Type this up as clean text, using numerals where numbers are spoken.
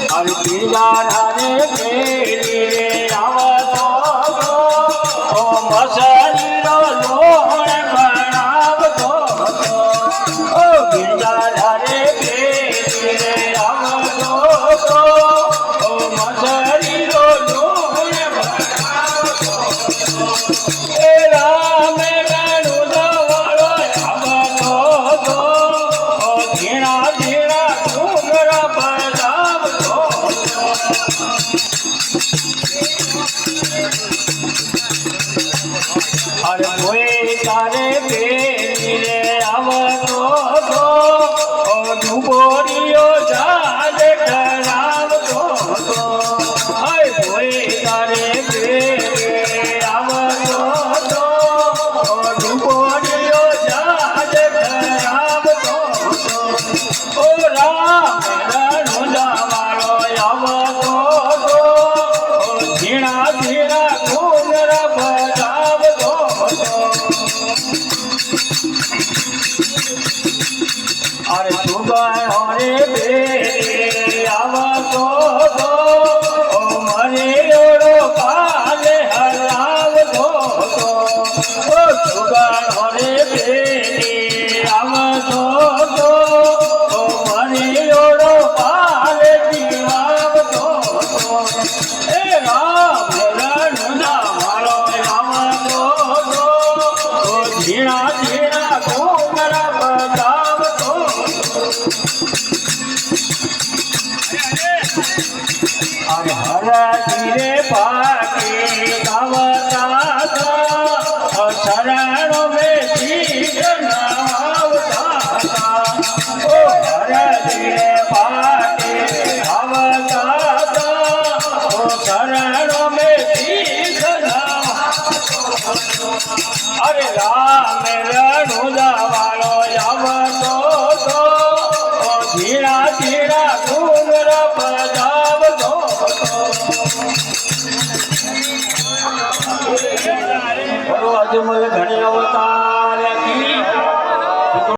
અરે પીલા ધારે પેલી રે આવતો ઓ મસરીનો લોણ બનાવતો ઓ પીલા ધારે પેલી રે આવતો ઓ મસરીનો લોણ બનાવતો એ રામ રાણું વાળો આવતો ઓ ધીણા ધીણા ઘૂંઘરા બજાવતો અરે કોઈ તારે પેલી રે આવતો ઓ ડુબોરીઓ જાજ કરાવતો અરે કોઈ તારે પેલી આવતો ઓ ડુબોરીઓ જાજ કરાવતો ઓ રામ રાણું વાળો આવતો ધીણા ધીણા ઘૂંઘરા બજાવતો અરે સુગણ હરે બેરે આવતો ઓ મને ઓળો કાલે હલાવતો ઓ સુગણ હરે બેરે આવતો ઓ મને ઓળો કાલે જીવાવતો એ રામ રાણું વાળો આવતો ઓ ધીણા ધીણા ઘૂંઘરા બજાવતો અરે હરજી રે પાકે ગાવતા શરણ મેં શીખ નાવતા ઓ હરજી રે પાકે ગાવતા ઓ શરણ મેં શીખ નાવતા અરે રામ રાણું વાળો આવતો ઓ ધીણા ધીણા ઘૂંઘરા બજાવતો બોલો અજમલ ઘણી અવતાર